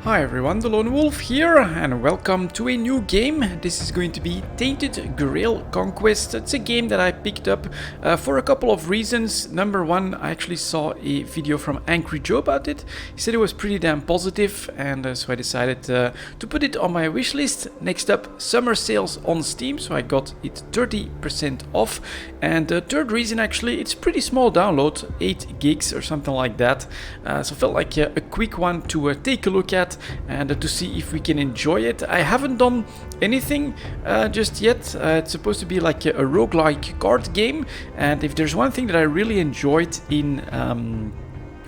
Hi everyone, delonewolf here, and welcome to a new game. This is going to be Tainted Grail Conquest. It's a game that I picked up for a couple of reasons. Number one, I actually saw a video from Angry Joe about it. He said it was pretty damn positive, and so I decided to put it on my wish list. Next up, summer sales on Steam, so I got it 30% off. And the third reason, actually, it's pretty small download, 8 gigs or something like that. So felt like a quick one to take a look at and to see if we can enjoy it. I haven't done anything just yet. It's supposed to be like a roguelike card game, and if there's one thing that I really enjoyed in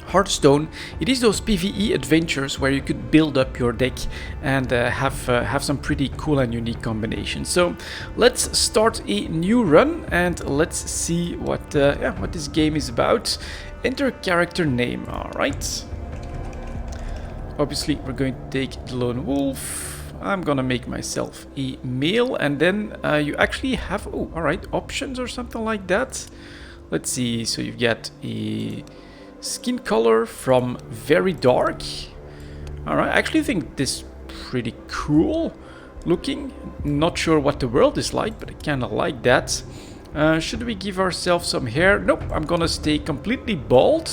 Hearthstone, it is those PvE adventures where you could build up your deck and have some pretty cool and unique combinations. So let's start a new run and let's see what this game is about. Enter character name. All right. Obviously, we're going to take delonewolf. I'm gonna make myself a male, and then you actually have options or something like that. Let's see. So you get a skin color from very dark. All right. I actually think this is pretty cool looking. Not sure what the world is like, but I kind of like that. Should we give ourselves some hair? Nope. I'm gonna stay completely bald.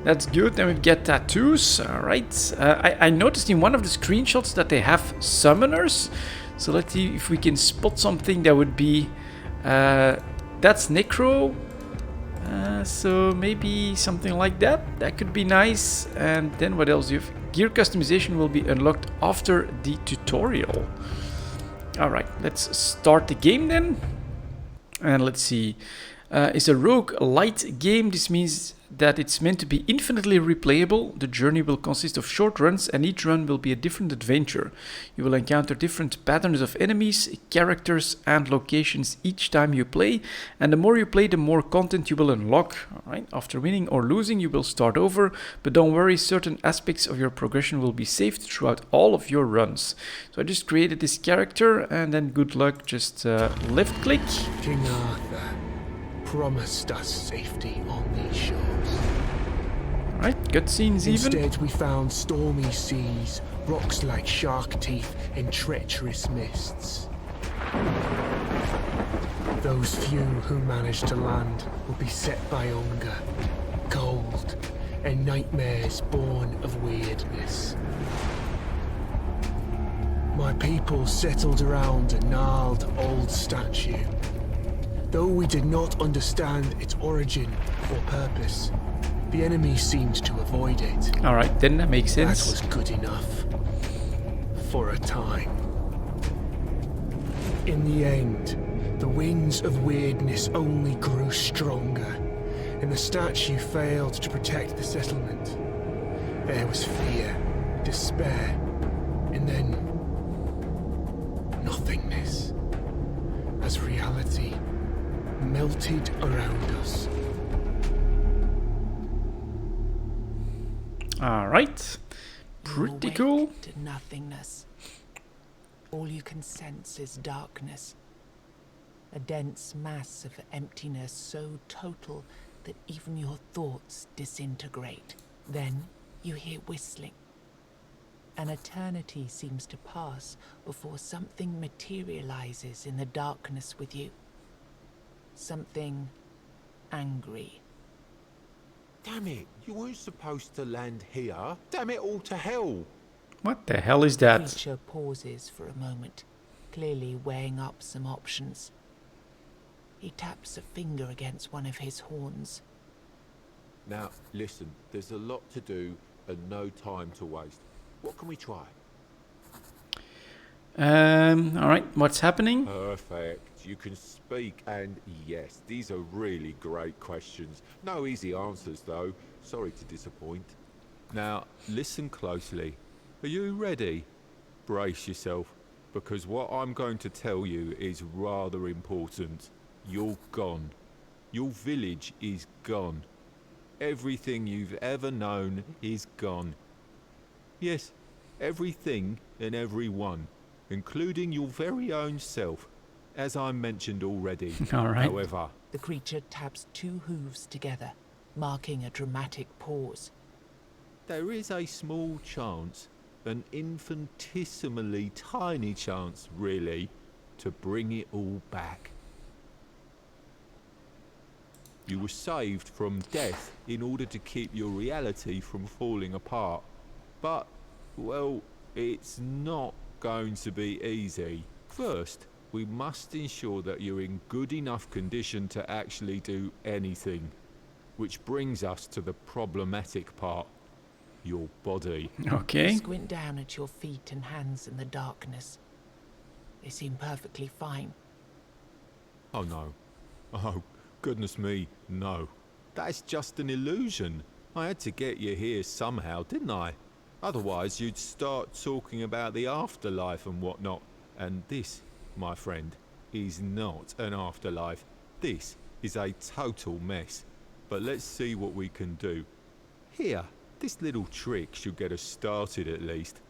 That's good. Then we get tattoos. Alright. I noticed in one of the screenshots that they have summoners. So let's see if we can spot something that would be... that's Necro. So maybe something like that. That could be nice. And then what else do you have? Gear customization will be unlocked after the tutorial. Alright. Let's start the game then. And let's see. It's a rogue light game. This means that it's meant to be infinitely replayable. The journey will consist of short runs, and each run will be a different adventure. You will encounter different patterns of enemies, characters, and locations each time you play, and the more you play, the more content you will unlock. Alright, after winning or losing, you will start over, but don't worry, certain aspects of your progression will be saved throughout all of your runs. So I just created this character, and then good luck, just left click. King Arthur promised us safety on these shores. Right, cutscenes even. Instead, we found stormy seas, rocks like shark teeth, and treacherous mists. Those few who manage to land will be set by hunger, cold, and nightmares born of weirdness. My people settled around a gnarled old statue. Though we did not understand its origin or purpose, the enemy seemed to avoid it. Alright, then that makes sense. That was good enough. For a time. In the end, the winds of weirdness only grew stronger, and the statue failed to protect the settlement. There was fear, despair, and then nothingness. As reality melted around us. Alright. Pretty cool. To nothingness. All you can sense is darkness. A dense mass of emptiness so total that even your thoughts disintegrate. Then you hear whistling. An eternity seems to pass before something materializes in the darkness with you. Something angry. Damn it, you weren't supposed to land here. Damn it all to hell. What the hell is The that? creature pauses for a moment, clearly weighing up some options. He taps a finger against one of his horns. Now, listen, there's a lot to do and no time to waste. What can we try? Alright, what's happening? Perfect. You can speak, and yes, these are really great questions. No easy answers, though. Sorry to disappoint. Now, listen closely. Are you ready? Brace yourself, because what I'm going to tell you is rather important. You're gone. Your village is gone. Everything you've ever known is gone. Yes, everything and everyone, including your very own self. As I mentioned already. All right. However, The creature taps two hooves together, marking a dramatic pause. there is a small chance an infinitesimally tiny chance, really, to bring it all back. You were saved from death in order to keep your reality from falling apart. But, well, it's not going to be easy. First, we must ensure that you're in good enough condition to actually do anything. Which brings us to the problematic part. Your body. Okay. Squint down at your feet and hands in the darkness. They seem perfectly fine. Oh no. Oh, goodness me, no. That's just an illusion. I had to get you here somehow, didn't I? Otherwise you'd start talking about the afterlife and whatnot. And this, my friend, is not an afterlife. This is a total mess. But let's see what we can do. Here, this little trick should get us started at least.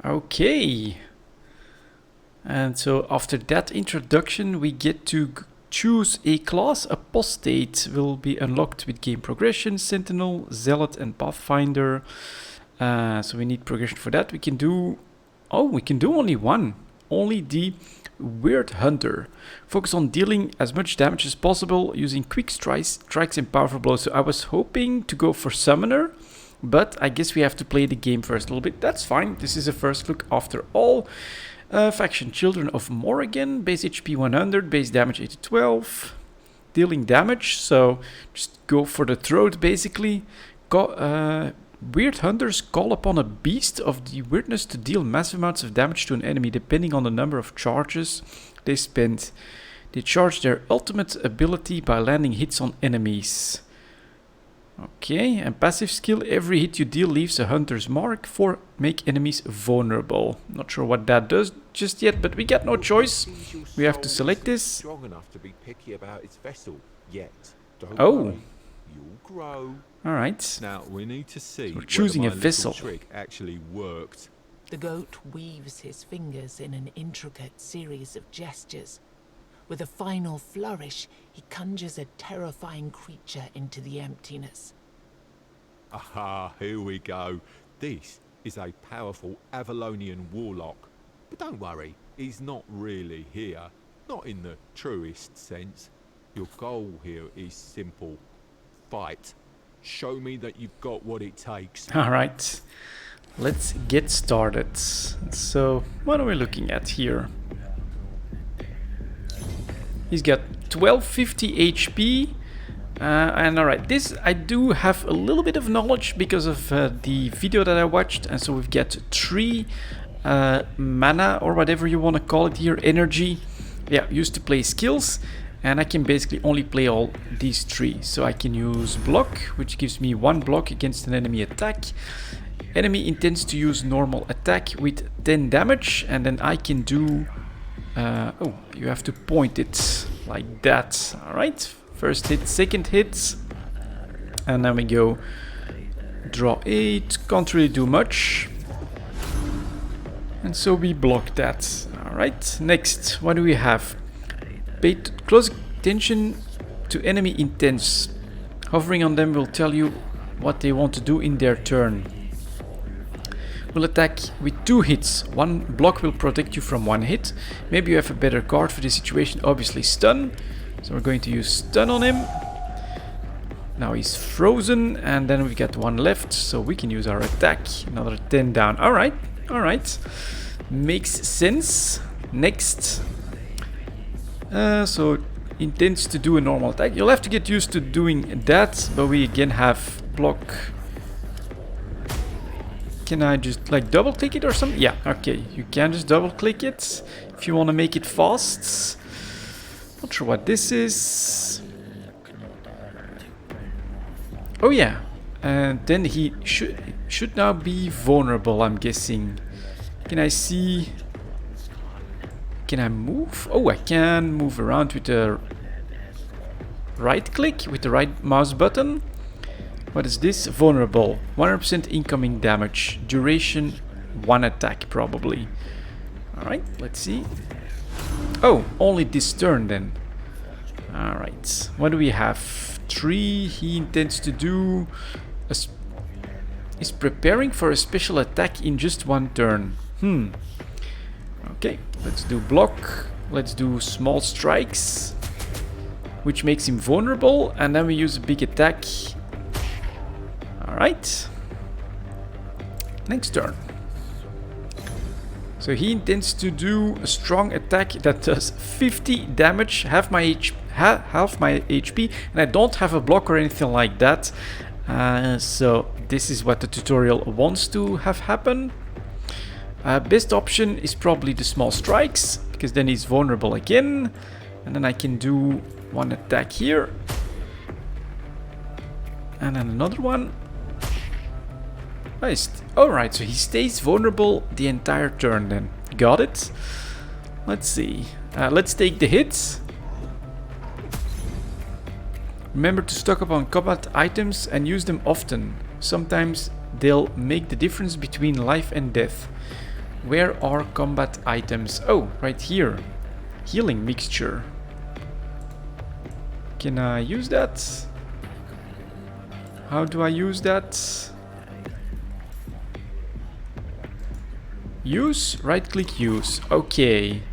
Okay. And so after that introduction, we get to choose a class. Apostate will be unlocked with game progression, Sentinel, Zealot, and Pathfinder. So we need progression for that. We can do... Oh, we can do only one. Only the Weird Hunter. Focus on dealing as much damage as possible using quick strikes and powerful blows. So I was hoping to go for Summoner, but I guess we have to play the game first a little bit. That's fine. This is a first look after all. Faction Children of Morrigan. Base HP 100, base damage 8 to 12. Dealing damage, so just go for the throat basically. Weird Hunters call upon a beast of the weirdness to deal massive amounts of damage to an enemy depending on the number of charges they spend. They charge their ultimate ability by landing hits on enemies. Okay, and passive skill, every hit you deal leaves a hunter's mark for make enemies vulnerable. Not sure what that does just yet, but we got no choice. We have to select this. Strong enough to be picky about its vessel yet. Don't Oh. worry, you'll grow. All right. Now we need to see So we're choosing whether a my vessel. little trick actually worked. The goat weaves his fingers in an intricate series of gestures. With a final flourish, he conjures a terrifying creature into the emptiness. Aha, here we go. This is a powerful Avalonian warlock. But don't worry, he's not really here. Not in the truest sense. Your goal here is simple. Fight. Show me that you've got what it takes. All right. Let's get started. So, what are we looking at here? He's got 1250 HP. And alright, this I do have a little bit of knowledge because of the video that I watched. And so we've got 3 mana or whatever you want to call it here, energy. Yeah, used to play skills. And I can basically only play all these 3. So I can use block, which gives me 1 block against an enemy attack. Enemy intends to use normal attack with 10 damage. And then I can do... oh, you have to point it like that. Alright, first hit, second hit. And then we go draw 8. Can't really do much. And so we block that. Alright, next, what do we have? Pay close attention to enemy intents. Hovering on them will tell you what they want to do in their turn. Will attack with 2 hits. 1 block will protect you from 1 hit. Maybe you have a better card for this situation. Obviously stun. So we're going to use stun on him. Now he's frozen. And then we've got 1 left. So we can use our attack. Another 10 down. Alright. Alright. Makes sense. Next. So intends to do a normal attack. You'll have to get used to doing that. But we again have block. Can I just like double click it or something? Yeah, okay. You can just double click it if you want to make it fast. Not sure what this is. Oh yeah. And then he should now be vulnerable, I'm guessing. Can I see? Can I move? Oh, I can move around with the right click, with the right mouse button. What is this? Vulnerable. 100% incoming damage. Duration 1 attack probably. Alright, let's see. Oh, only this turn then. Alright, what do we have? 3, he intends to do... is preparing for a special attack in just one turn. Okay, let's do block. Let's do small strikes, which makes him vulnerable, and then we use a big attack. Alright. Next turn. So he intends to do a strong attack that does 50 damage, half my HP, and I don't have a block or anything like that. So this is what the tutorial wants to have happen. Best option is probably the small strikes, because then he's vulnerable again. And then I can do one attack here. And then another one. Alright, so he stays vulnerable the entire turn then. Got it. Let's see. Let's take the hits. Remember to stock up on combat items and use them often. Sometimes they'll make the difference between life and death. Where are combat items? Oh, right here. Healing mixture. Can I use that? How do I use that? Use? Right click use. Okay.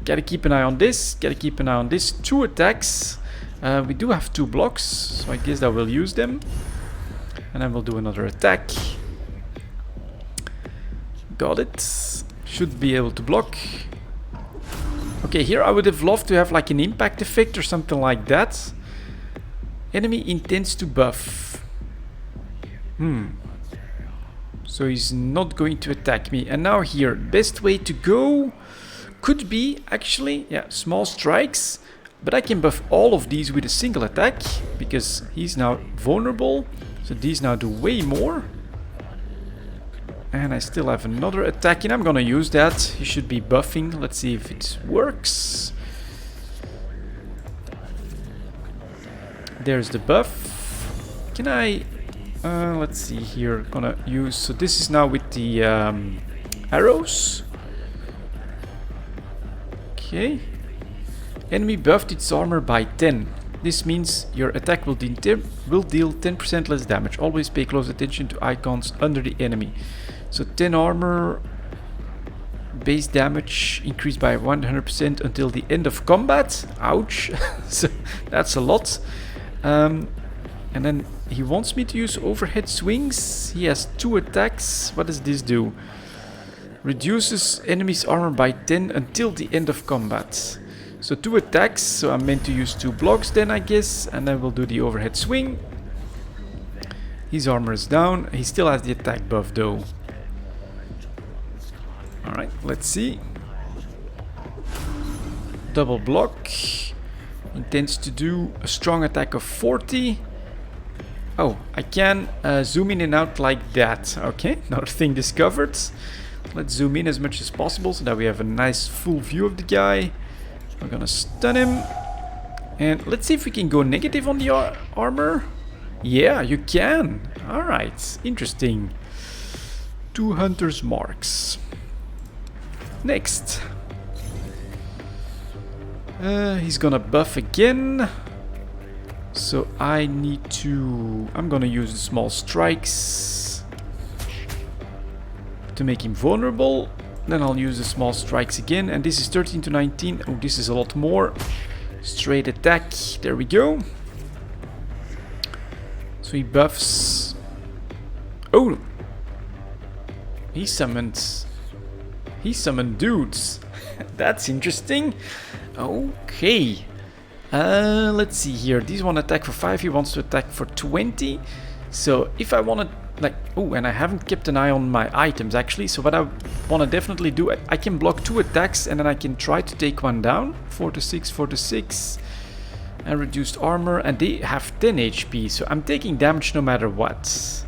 Gotta keep an eye on this. Gotta keep an eye on this. 2 attacks. We do have 2 blocks, so I guess I will use them. And then we'll do another attack. Got it. Should be able to block. Okay, here I would have loved to have like an impact effect or something like that. Enemy intends to buff. So he's not going to attack me. And now here, best way to go could be actually, small strikes. But I can buff all of these with a single attack, because he's now vulnerable. So these now do way more. And I still have another attack, and I'm gonna use that. He should be buffing. Let's see if it works. There's the buff. Can I... let's see here. Gonna use... So this is now with the arrows. Okay. Enemy buffed its armor by 10. This means your attack will deal 10% less damage. Always pay close attention to icons under the enemy. So 10 armor, base damage increased by 100% until the end of combat. Ouch. So that's a lot. And then he wants me to use overhead swings. He has 2 attacks. What does this do? Reduces enemy's armor by 10 until the end of combat. So 2 attacks, so I'm meant to use 2 blocks then, I guess. And then we'll do the overhead swing. His armor is down. He still has the attack buff though. Alright, let's see. Double block. Intends to do a strong attack of 40. Oh, I can zoom in and out like that. Okay, another thing discovered. Let's zoom in as much as possible so that we have a nice full view of the guy. We're gonna stun him. And let's see if we can go negative on the armor. Yeah, you can. Alright, interesting. 2 hunter's marks. Next. He's gonna buff again. So I need to... I'm gonna use the small strikes to make him vulnerable. Then I'll use the small strikes again. And this is 13 to 19. Oh, this is a lot more. Straight attack. There we go. So he buffs... Oh! He summoned dudes. That's interesting. Okay. Let's see here. These want to attack for 5. He wants to attack for 20. So if I want to, like... Oh, and I haven't kept an eye on my items actually. So what I want to definitely do, I can block 2 attacks and then I can try to take one down. 4 to 6, 4 to 6. And reduced armor. And they have 10 HP. So I'm taking damage no matter what.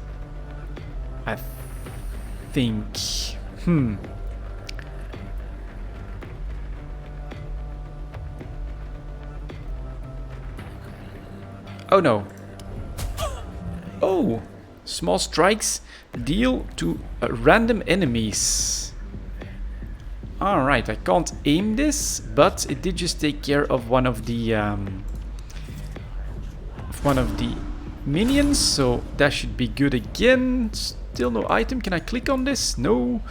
I think... Oh no. Oh! Small strikes deal to random enemies. Alright, I can't aim this, but it did just take care of one of the minions, so that should be good again. Still no item. Can I click on this? No.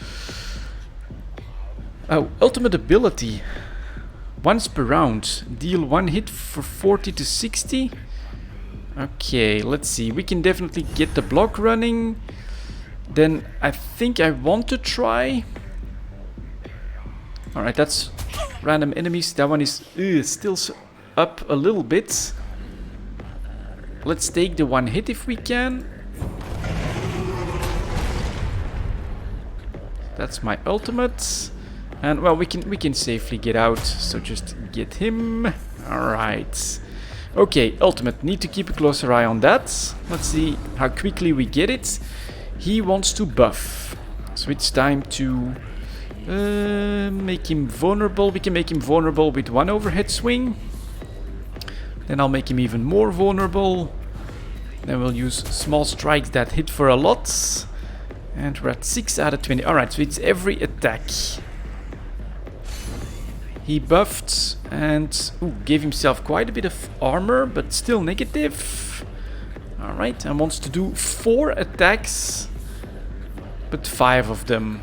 Oh, ultimate ability. Once per round. Deal 1 hit for 40 to 60. Okay, let's see. We can definitely get the block running. Then I think I want to try. Alright, that's random enemies. That one is still up a little bit. Let's take the 1 hit if we can. That's my ultimate. And well, we can safely get out. So just get him. Alright. Okay, ultimate. Need to keep a closer eye on that. Let's see how quickly we get it. He wants to buff. So it's time to make him vulnerable. We can make him vulnerable with 1 overhead swing. Then I'll make him even more vulnerable. Then we'll use small strikes that hit for a lot. And we're at 6 out of 20. Alright, so it's every attack. He buffed and gave himself quite a bit of armor, but still negative. Alright, and wants to do 4 attacks, but 5 of them.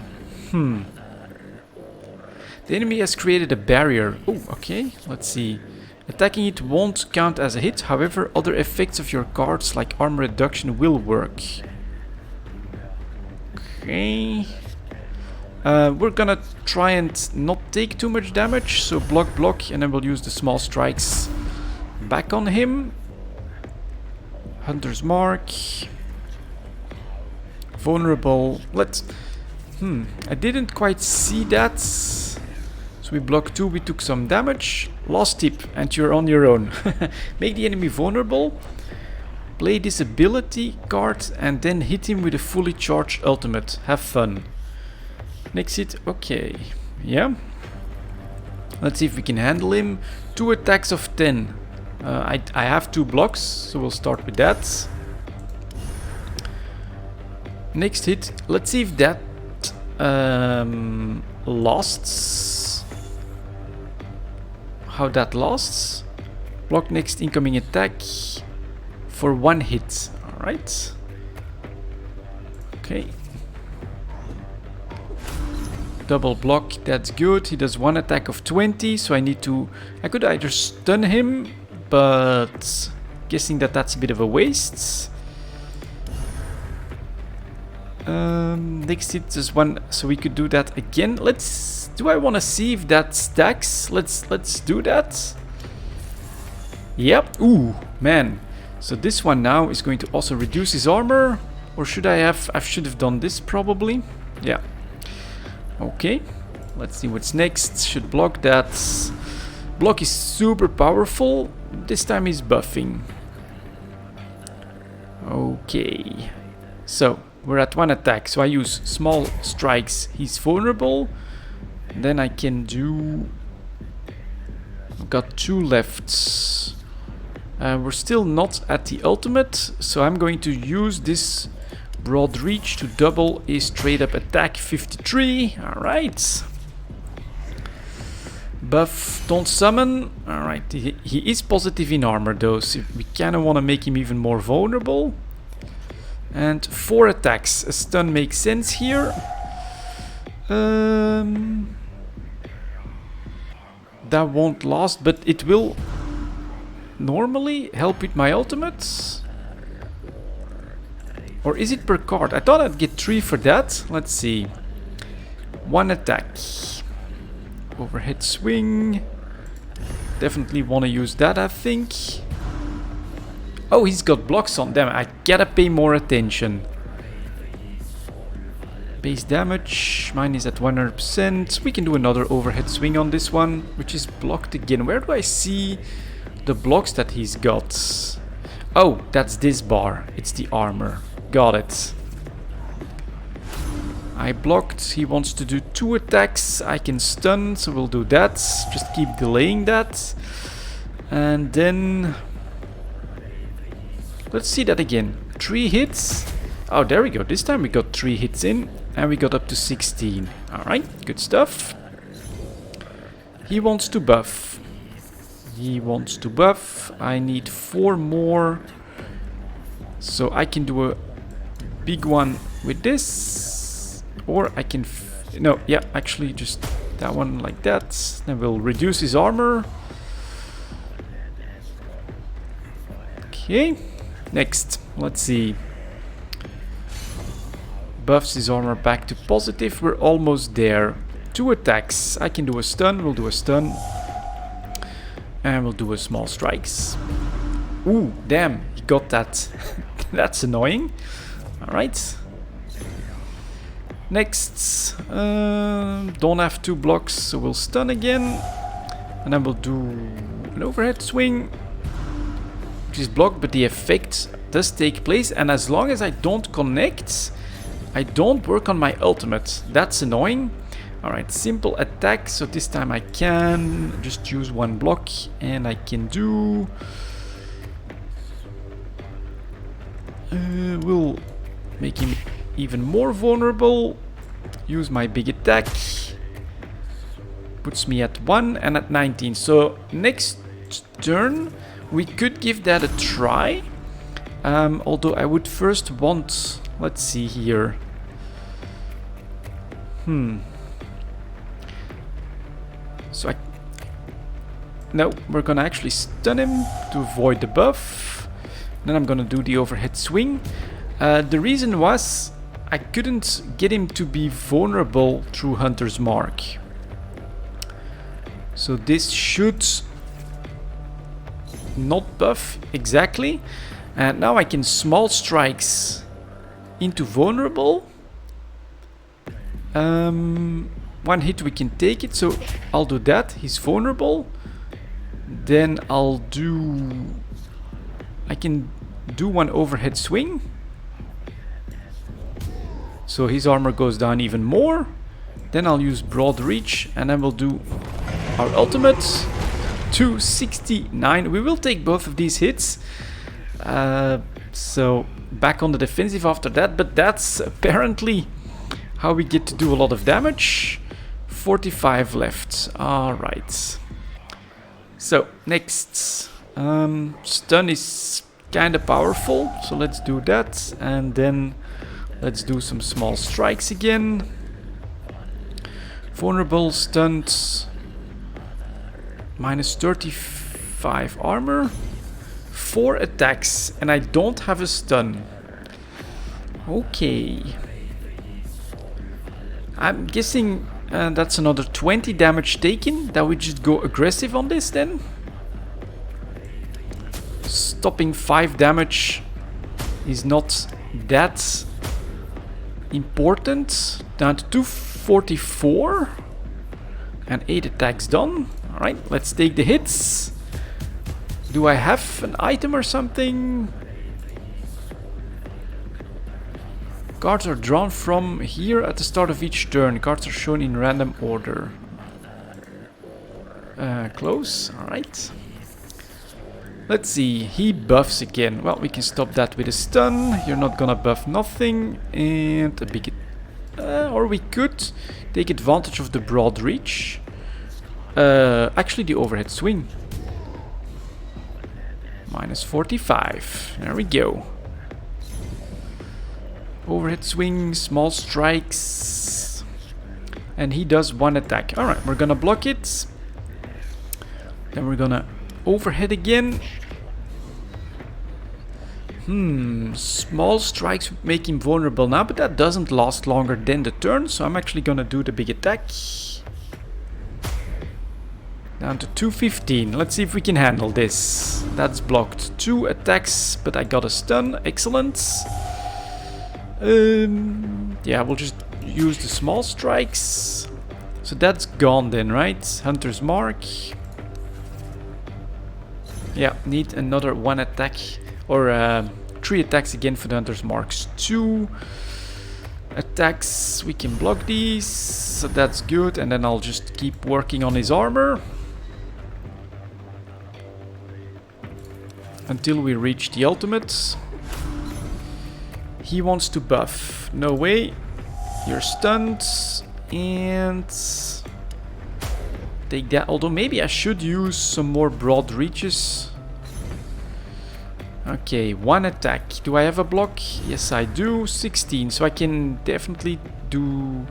The enemy has created a barrier. Oh, okay, let's see. Attacking it won't count as a hit, however, other effects of your cards like armor reduction will work. Okay. We're gonna try and not take too much damage, so block, and then we'll use the small strikes back on him. Hunter's Mark. Vulnerable. Let's... I didn't quite see that. So we blocked 2, we took some damage. Last tip, and you're on your own. Make the enemy vulnerable. Play this ability card and then hit him with a fully charged ultimate. Have fun. Next hit, okay. Yeah. Let's see if we can handle him. 2 attacks of 10. I have 2 blocks, so we'll start with that. Next hit, let's see if that lasts. How that lasts. Block next incoming attack for 1 hit. Alright. Okay. Double block, that's good. He does 1 attack of 20, so I need to... I could either stun him, but guessing that that's a bit of a waste. Next hit is 1, so we could do that again. Let's... Do I want to see if that stacks? Let's do that. Yep. Ooh, man. So this one now is going to also reduce his armor. Or should I have... I should have done this probably. Yeah. Okay. Let's see what's next. Should block that. Block is super powerful. This time he's buffing. Okay. So, we're at 1 attack. So I use small strikes. He's vulnerable. Then I can do... I've got 2 left. We're still not at the ultimate. So I'm going to use this broad reach to double a straight up attack. 53. Alright. Buff, don't summon. Alright, he is positive in armor though, so we kind of want to make him even more vulnerable. And 4 attacks. A stun makes sense here. That won't last, but it will normally help with my ultimates. Or is it per card? I thought I'd get 3 for that. Let's see. 1 attack. Overhead swing. Definitely want to use that, I think. Oh, he's got blocks on them. I gotta pay more attention. Base damage. Mine is at 100%. We can do another overhead swing on this one, which is blocked again. Where do I see the blocks that he's got? Oh, that's this bar. It's the armor. Got it. I blocked. He wants to do 2 attacks. I can stun, so we'll do that. Just keep delaying that. And then... let's see that again. 3 hits. Oh, there we go. This time we got 3 hits in. And we got up to 16. Alright, good stuff. He wants to buff. He wants to buff. I need 4 more So I can do a big one with this, or I can no, yeah, actually just that one like that. Then we'll reduce his armor. Okay, next, let's see. Buffs his armor back to positive. We're almost there. 2 attacks. I can do a stun. We'll do a stun. And we'll do a small strikes. Ooh, damn, he got that. That's annoying. Alright. Next. Don't have 2 blocks, so we'll stun again. And then we'll do an overhead swing. Which is blocked, but the effect does take place. And as long as I don't connect, I don't work on my ultimate. That's annoying. Alright, simple attack. So this time I can just use 1 block. And I can do... we'll make him even more vulnerable. Use my big attack. Puts me at 1 and at 19. So next turn we could give that a try. Although I would first want... Let's see here. So no, we're gonna actually stun him to avoid the buff. Then I'm gonna do the overhead swing. The reason was I couldn't get him to be vulnerable through Hunter's Mark. So this should not buff exactly. And now I can small strikes into vulnerable. 1 hit we can take it, so I'll do that. He's vulnerable. Then I can do 1 overhead swing. So his armor goes down even more. Then I'll use broad reach and then we'll do our ultimate. 269. We will take both of these hits. So back on the defensive after that, but that's apparently how we get to do a lot of damage. 45 left. Alright. So next. Stun is kind of powerful, so let's do that. And then let's do some small strikes again. Vulnerable, stunned. Minus 35 armor. 4 attacks, and I don't have a stun. Okay. I'm guessing that's another 20 damage taken. That we just go aggressive on this then. Stopping 5 damage is not that important. Down to 244. And 8 attacks done. Alright, let's take the hits. Do I have an item or something? Cards are drawn from here at the start of each turn. Cards are shown in random order. Close. Alright. Let's see. He buffs again. Well, we can stop that with a stun. You're not gonna buff nothing. And a big... or we could take advantage of the broad reach. Actually, the overhead swing. Minus 45. There we go. Overhead swing, small strikes. And he does 1 attack. Alright, we're gonna block it. Then we're gonna overhead again. Small strikes make him vulnerable now, but that doesn't last longer than the turn. So I'm actually gonna do the big attack. Down to 215. Let's see if we can handle this. That's blocked. 2 attacks, but I got a stun. Excellent. Yeah, we'll just use the small strikes. So that's gone then, right? Hunter's Mark. Yeah, need another 1 attack. Or 3 attacks again for the Hunter's Marks. 2 attacks. We can block these. So that's good. And then I'll just keep working on his armor. Until we reach the ultimate. He wants to buff. No way. You're stunned. And take that. Although maybe I should use some more broad reaches. Okay, 1 attack. Do I have a block? Yes, I do. 16. So I can definitely do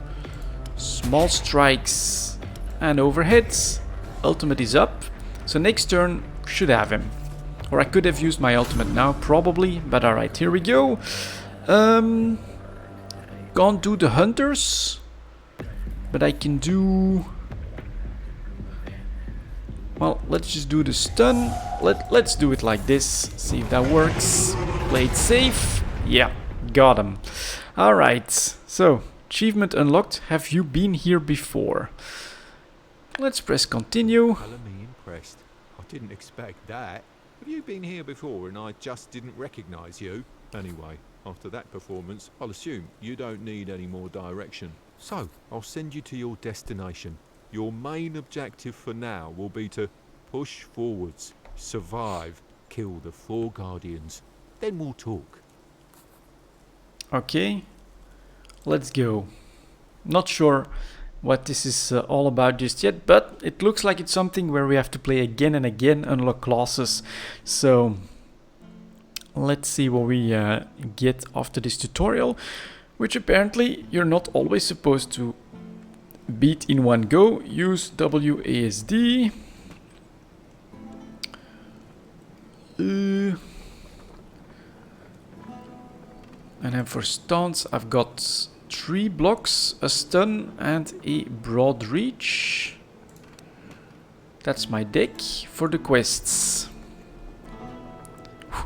small strikes and overheads. Ultimate is up. So next turn should have him. Or I could have used my ultimate now, probably. But alright, here we go. Can't do the hunters. But I can do... Well, let's just do the stun. Let's do it like this. See if that works. Play it safe. Yeah, got him. Alright, so achievement unlocked. Have you been here before? Let's press continue. Colour me impressed. I didn't expect that. Have you been here before and I just didn't recognise you? Anyway, after that performance, I'll assume you don't need any more direction. So, I'll send you to your destination. Your main objective for now will be to push forwards, survive, kill the 4 Guardians. Then we'll talk. Okay, let's go. Not sure what this is all about just yet, but it looks like it's something where we have to play again and again, unlock classes. So let's see what we get after this tutorial, which apparently you're not always supposed to beat in one go. Use WASD. And then for stance, I've got 3 blocks, a stun, and a broad reach. That's my deck for the quests.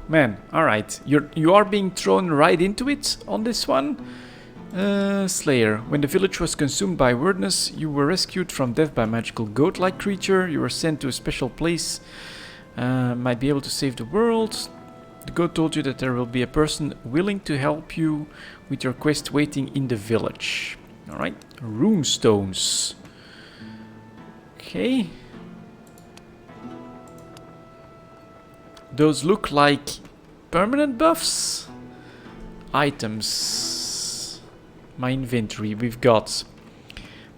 Man, alright. You are being thrown right into it on this one. Slayer. When the village was consumed by weirdness, you were rescued from death by a magical goat-like creature. You were sent to a special place. Might be able to save the world. The goat told you that there will be a person willing to help you with your quest waiting in the village. Alright. Rune Stones. Okay. Those look like permanent buffs. Items. My inventory, we've got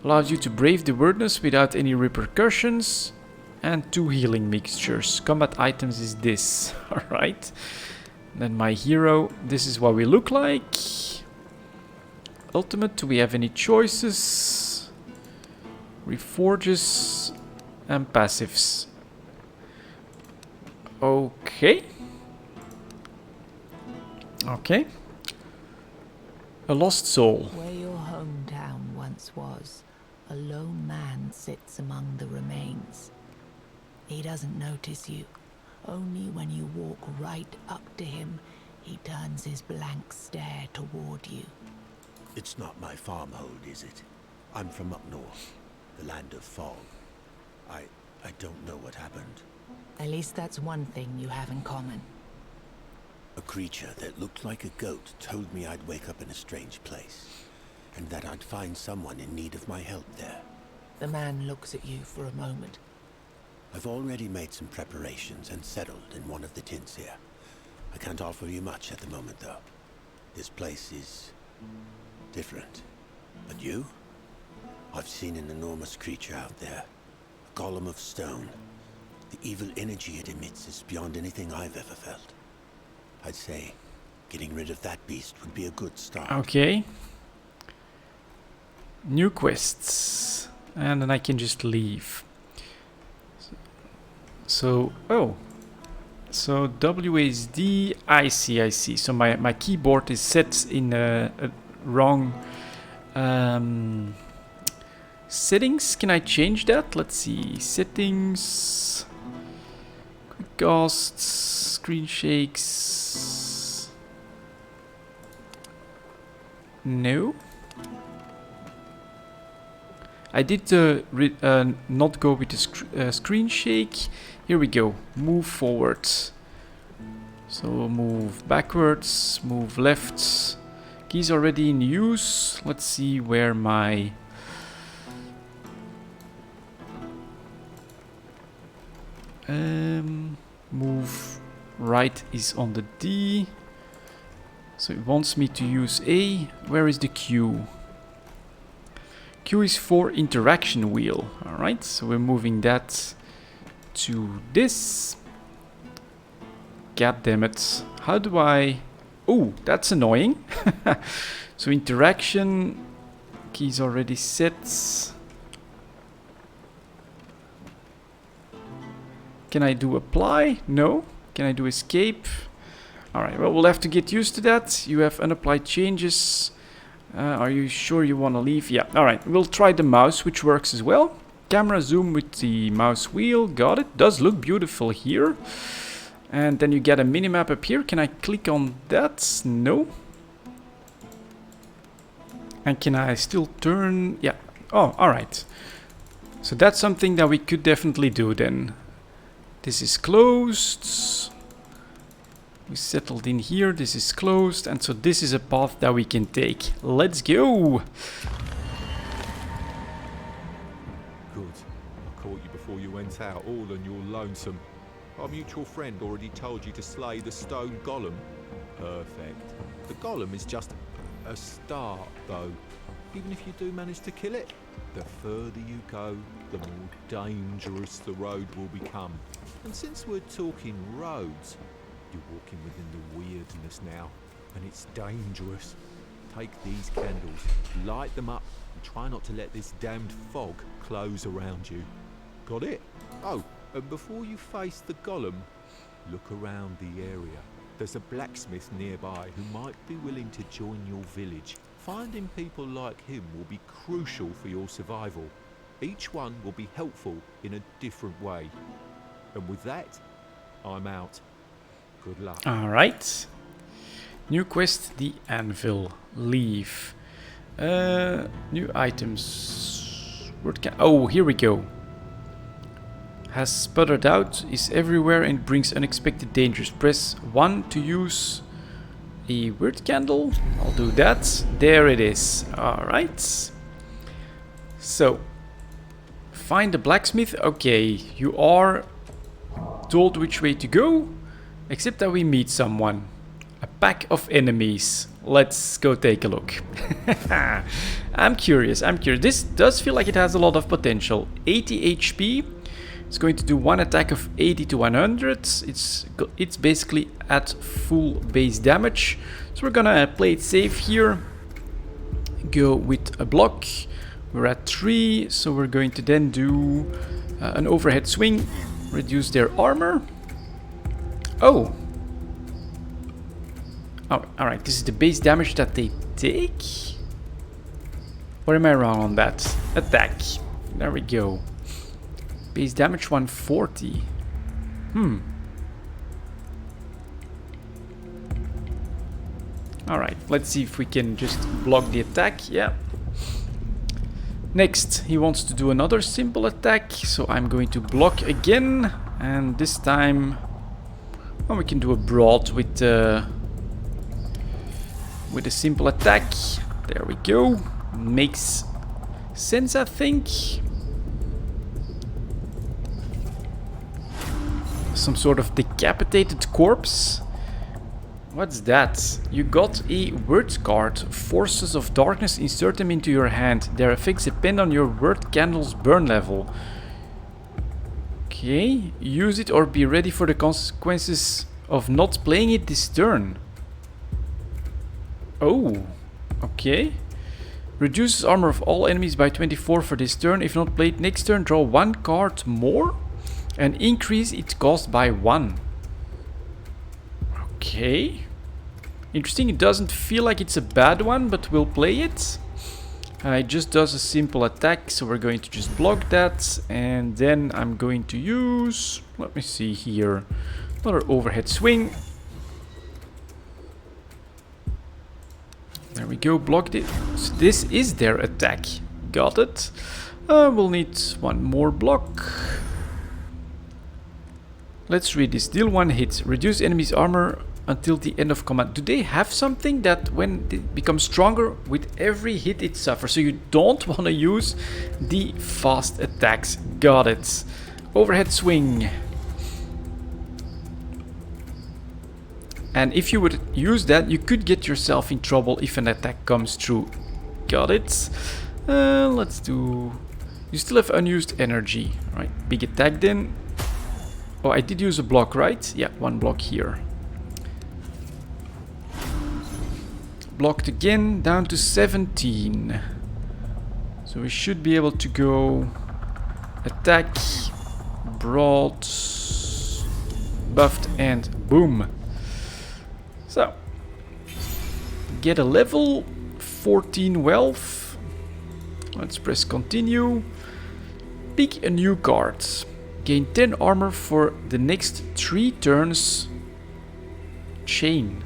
allows you to brave the weirdness without any repercussions, and 2 healing mixtures. Combat items is this. Alright. Then my hero, this is what we look like. Ultimate, do we have any choices? Reforges and passives. Okay. Okay. A lost soul. Where your hometown once was, a lone man sits among the remains. He doesn't notice you. Only when you walk right up to him, he turns his blank stare toward you. It's not my farmhold, is it? I'm from up north, the land of fog. I don't know what happened. At least that's one thing you have in common. A creature that looked like a goat told me I'd wake up in a strange place, and that I'd find someone in need of my help there. The man looks at you for a moment. I've already made some preparations and settled in one of the tents here. I can't offer you much at the moment, though. This place is different. But you? I've seen an enormous creature out there. A golem of stone. The evil energy it emits is beyond anything I've ever felt. I'd say getting rid of that beast would be a good start. Okay. New quests. And then I can just leave. So, oh. So WASD, I see. So my keyboard is set in a wrong settings. Can I change that? Let's see. Settings. Quick casts. Screen shakes. No. I did not go with the screen shake. Here we go. Move forward. So move backwards, move left. Keys already in use. Let's see where my move right is on the D. So it wants me to use A. Where is the Q? Q is for interaction wheel. Alright, so we're moving that to this. God damn it. How do I... Oh, that's annoying. So interaction... Keys already set. Can I do apply? No. Can I do escape? Alright, well, we'll have to get used to that. You have unapplied changes. Are you sure you want to leave? Yeah, alright. We'll try the mouse, which works as well. Camera zoom with the mouse wheel. Got it. Does look beautiful here. And then you get a minimap up here. Can I click on that? No. And can I still turn? Yeah. Oh, alright. So that's something that we could definitely do then. This is closed. We settled in here. This is closed. And so this is a path that we can take. Let's go. Good. I caught you before you went out, all on your lonesome. Our mutual friend already told you to slay the stone golem. Perfect. The golem is just a start, though. Even if you do manage to kill it, the further you go, the more dangerous the road will become. And since we're talking roads, you're walking within the weirdness now, and it's dangerous. Take these candles, light them up, and try not to let this damned fog close around you. Got it? Oh, and before you face the golem, look around the area. There's a blacksmith nearby who might be willing to join your village. Finding people like him will be crucial for your survival. Each one will be helpful in a different way. And with that, I'm out. Good luck. Alright. New quest, the anvil. Leave. New items. Oh, here we go. Has sputtered out, is everywhere and brings unexpected dangers. Press 1 to use a word candle. I'll do that. There it is. Alright. So, find the blacksmith. Okay, you are told which way to go, except that we meet someone. A pack of enemies. Let's go take a look. I'm curious. This does feel like it has a lot of potential. 80 HP. It's going to do one attack of 80 to 100. It's basically at full base damage. So we're gonna play it safe here. Go with a block. We're at 3, so we're going to then do an overhead swing. Reduce their armor. Oh, alright, this is the base damage that they take? Or am I wrong on that? Attack. There we go. Base damage 140. Alright, let's see if we can just block the attack. Yeah. Next, he wants to do another simple attack, so I'm going to block again. And this time, well, we can do a broad with a simple attack. There we go. Makes sense, I think. Some sort of decapitated corpse. What's that? You got a word card. Forces of Darkness, insert them into your hand. Their effects depend on your word candle's burn level. Okay, use it or be ready for the consequences of not playing it this turn. Oh, okay. Reduces armor of all enemies by 24 for this turn. If not played next turn, draw 1 card more and increase its cost by 1. Okay. Interesting, it doesn't feel like it's a bad one, but we'll play it. It just does a simple attack, so we're going to just block that. And then I'm going to use, let me see here, another overhead swing. There we go, blocked it. So this is their attack. Got it. We'll need one more block. Let's read this. Deal 1 hit. Reduce enemy's armor until the end of combat. Do they have something that when it becomes stronger with every hit it suffers? So you don't want to use the fast attacks. Got it. Overhead swing. And if you would use that, you could get yourself in trouble if an attack comes through. Got it. Let's do... You still have unused energy. Right, big attack then. Oh, I did use a block, right? Yeah, one block here. Blocked again, down to 17. So we should be able to go attack, broad, buffed, and boom. So, get a level, 14 wealth. Let's press continue. Pick a new card. Gain 10 armor for the next 3 turns. Chain.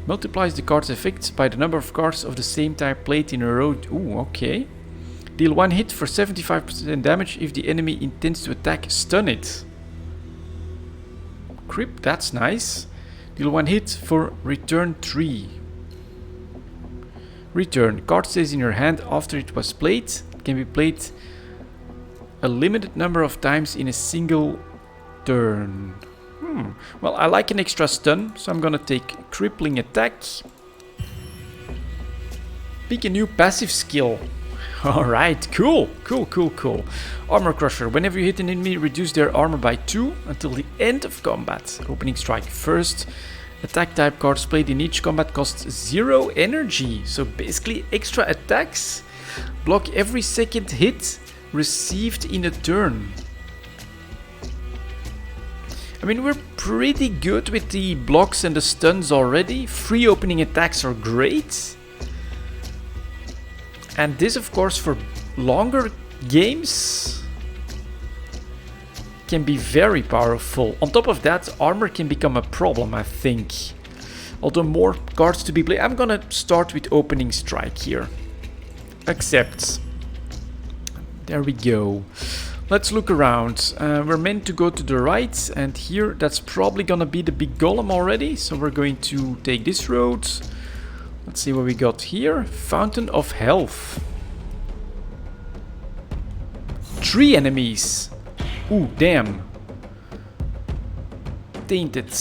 Multiplies the card's effects by the number of cards of the same type played in a row. Ooh, okay. Deal 1 hit for 75% damage if the enemy intends to attack, stun it. Crip, that's nice. Deal 1 hit for return 3. Return. Card stays in your hand after it was played. It can be played a limited number of times in a single turn. Well, I like an extra stun, so I'm gonna take crippling attack. Pick a new passive skill. Alright, cool. Armor Crusher. Whenever you hit an enemy, reduce their armor by 2 until the end of combat. Opening strike first. Attack type cards played in each combat cost 0 energy. So basically extra attacks. Block every second hit received in a turn. I mean, we're pretty good with the blocks and the stuns already. Free opening attacks are great. And this, of course, for longer games can be very powerful. On top of that, armor can become a problem, I think. Although more cards to be played. I'm gonna start with opening strike here. Accept. There we go. Let's look around. We're meant to go to the right, and here that's probably gonna be the big golem already. So we're going to take this road. Let's see what we got here. Fountain of Health. 3 enemies. Ooh, damn. Tainted.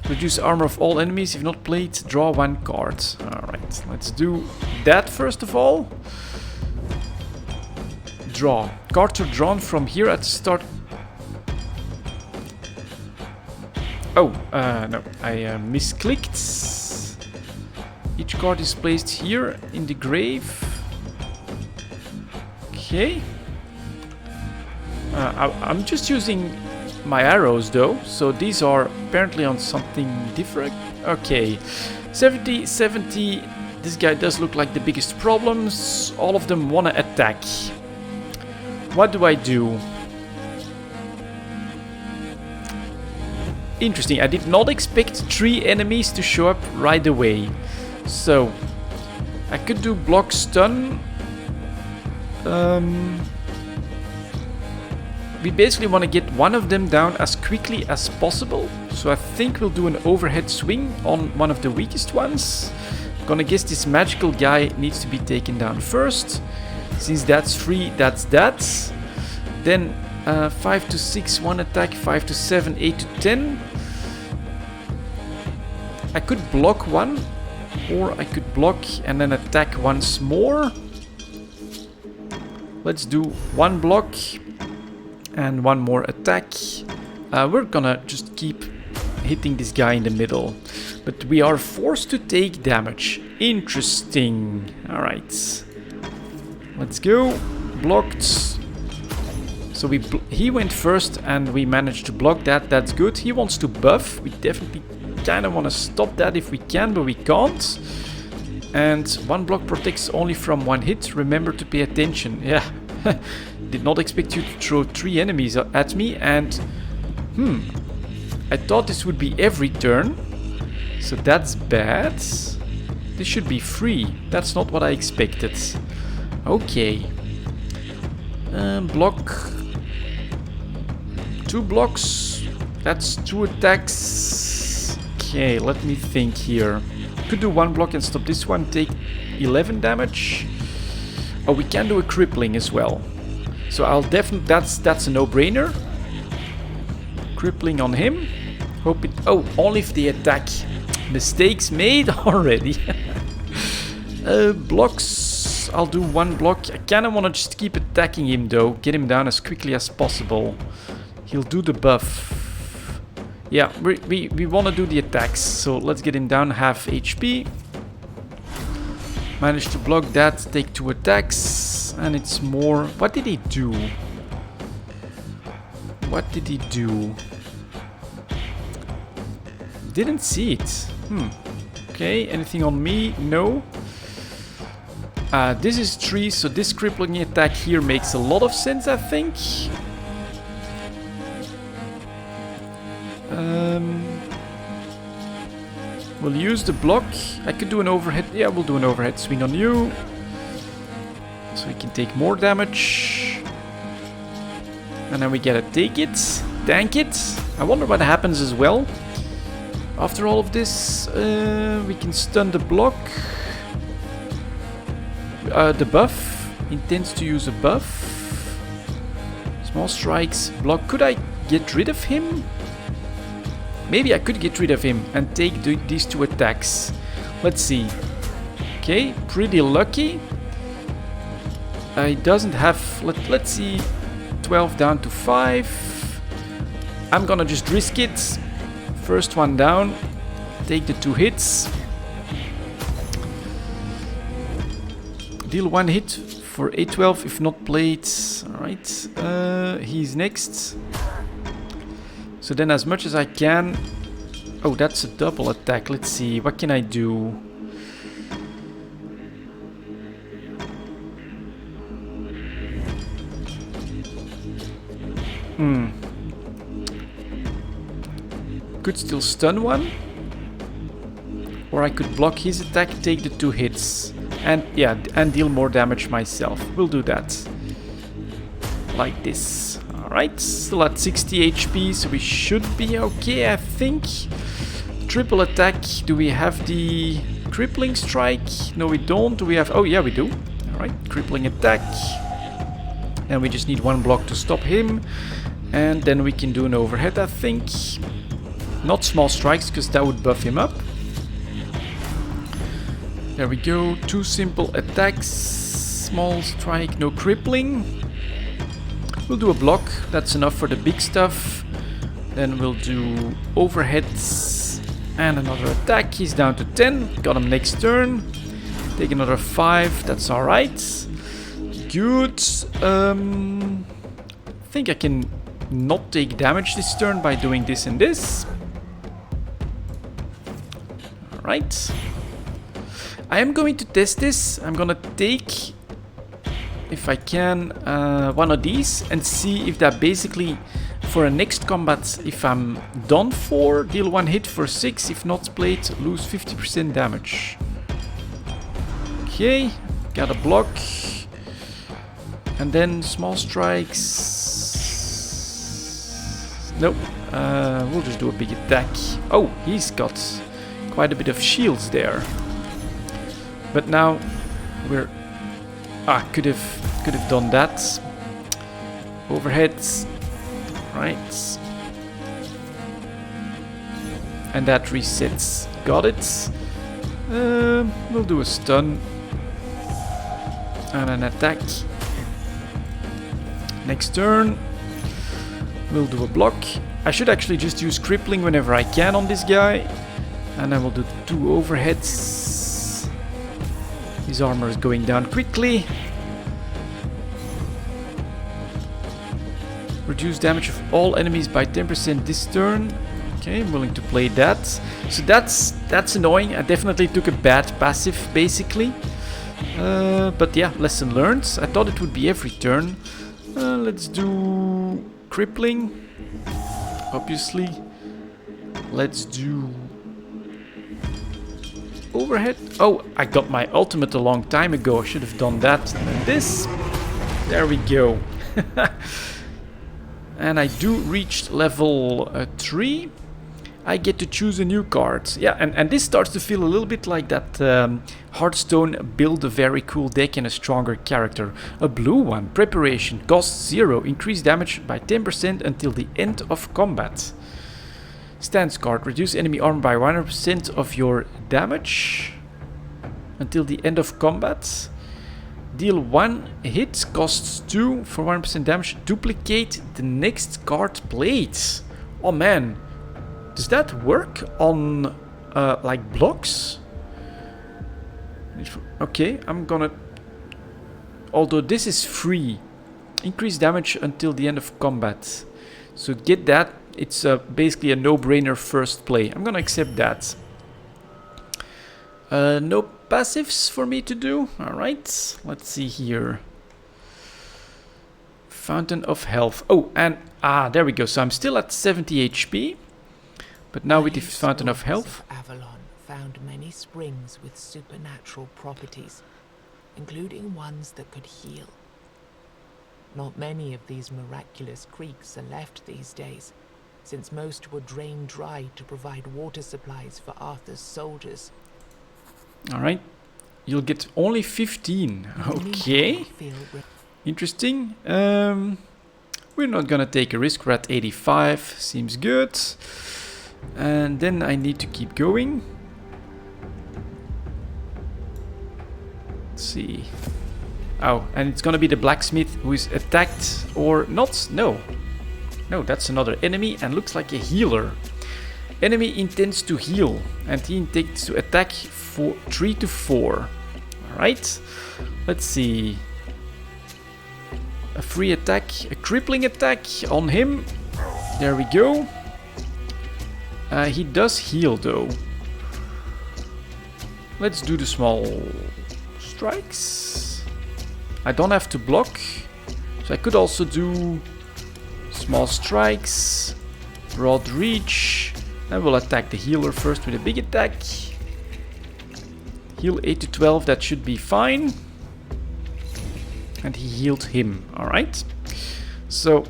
Reduce armor of all enemies. If not played, draw 1 card. Alright, let's do that first of all. Draw. Cards are drawn from here at the start. Oh, no, I misclicked. Each card is placed here in the grave. Okay. I'm just using my arrows though, so these are apparently on something different. Okay, 70. This guy does look like the biggest problems. All of them want to attack. What do I do? Interesting, I did not expect 3 enemies to show up right away. So, I could do block stun. We basically want to get one of them down as quickly as possible. So I think we'll do an overhead swing on one of the weakest ones. Gonna guess this magical guy needs to be taken down first. Since that's free, that's that. Then 5 to 6, 1 attack, 5 to 7, 8 to 10. I could block one, or I could block and then attack once more. Let's do 1 block and 1 more attack. We're gonna just keep hitting this guy in the middle. But we are forced to take damage. Interesting. Alright. Let's go. Blocked. So he went first and we managed to block that. That's good. He wants to buff. We definitely kind of want to stop that if we can, but we can't. And 1 block protects only from 1 hit. Remember to pay attention. Yeah. Did not expect you to throw 3 enemies at me. And I thought this would be every turn. So that's bad. This should be free. That's not what I expected. Okay. Block. 2 blocks. That's 2 attacks. Okay, let me think here. Could do 1 block and stop this one. Take 11 damage. Oh, we can do a crippling as well. So I'll definitely. That's a no-brainer. Crippling on him. Hope it. Oh, only if they attack. Mistakes made already. Blocks. I'll do 1 block. I kind of want to just keep attacking him though. Get him down as quickly as possible. He'll do the buff. Yeah, we want to do the attacks. So let's get him down half HP. Managed to block that, take 2 attacks. And it's more... What did he do? What did he do? Didn't see it. Okay, anything on me? No. This is 3, so this crippling attack here makes a lot of sense, I think. We'll use the block. I could do an overhead. Yeah, we'll do an overhead swing on you. So we can take more damage. And then we gotta take it, tank it. I wonder what happens as well. After all of this, we can stun the block. The buff. Intends to use a buff. Small strikes. Block. Could I get rid of him? Maybe I could get rid of him and take these 2 attacks. Let's see. Okay, pretty lucky. He doesn't have... Let's see. 12 down to 5. I'm gonna just risk it. First one down. Take the 2 hits. Deal 1 hit for 812 if not played. Alright. He's next. So then as much as I can... Oh, that's a double attack. Let's see. What can I do? Could still stun one. Or I could block his attack, take the 2 hits. And yeah, and deal more damage myself. We'll do that. Like this. Alright, still at 60 HP, so we should be okay, I think. Triple attack. Do we have the crippling strike? No, we don't. Do we have... Oh, yeah, we do. Alright, crippling attack. And we just need 1 block to stop him. And then we can do an overhead, I think. Not small strikes, because that would buff him up. There we go. 2 simple attacks. Small strike, no crippling. We'll do a block. That's enough for the big stuff. Then we'll do overheads and another attack. He's down to 10. Got him next turn. Take another 5. That's alright. Good. I think I can not take damage this turn by doing this and this. Alright. I am going to test this. I'm gonna take, if I can, one of these and see if that basically, for a next combat, if I'm done for, deal 1 hit for 6, if not played, lose 50% damage. Okay, got a block. And then small strikes. Nope, we'll just do a big attack. Oh, he's got quite a bit of shields there. But now we're... could have done that. Overheads. Right. And that resets. Got it. We'll do a stun. And an attack. Next turn. We'll do a block. I should actually just use crippling whenever I can on this guy. And I will do 2 overheads. His armor is going down quickly. Reduce damage of all enemies by 10% this turn. Okay, I'm willing to play that. So that's annoying. I definitely took a bad passive, basically. But yeah, lesson learned. I thought it would be every turn. Let's do crippling. Obviously. Let's do overhead. Oh, I got my ultimate a long time ago. I should have done that. And this. There we go. And I do reach level 3. I get to choose a new card. Yeah, and this starts to feel a little bit like that Hearthstone build a very cool deck and a stronger character. A blue one. Preparation. Cost 0. Increase damage by 10% until the end of combat. Stance card. Reduce enemy armor by 100% of your damage until the end of combat. Deal 1 hit, costs 2 for 1% damage. Duplicate the next card played. Oh man, does that work on like blocks? Okay, I'm gonna... Although this is free. Increase damage until the end of combat. So get that. It's basically a no-brainer first play. I'm gonna accept that. No passives for me to do. Alright, let's see here. Fountain of Health. Oh, and there we go. So I'm still at 70 HP. But now with the Fountain of Health. Avalon found many springs with supernatural properties, including ones that could heal. Not many of these miraculous creeks are left these days, since most were drained dry to provide water supplies for Arthur's soldiers. Alright, you'll get only 15. Okay, interesting. We're not gonna take a risk. We're at 85, seems good. And then I need to keep going. Let's see. Oh, and it's gonna be the blacksmith who is attacked or not? No. No, that's another enemy and looks like a healer. Enemy intends to heal and he intends to attack for 3 to 4. Alright, let's see. A free attack, a crippling attack on him. There we go. He does heal though. Let's do the small strikes. I don't have to block, so I could also do small strikes, broad reach. I will attack the healer first with a big attack. Heal 8 to 12, that should be fine. And he healed him, alright. So,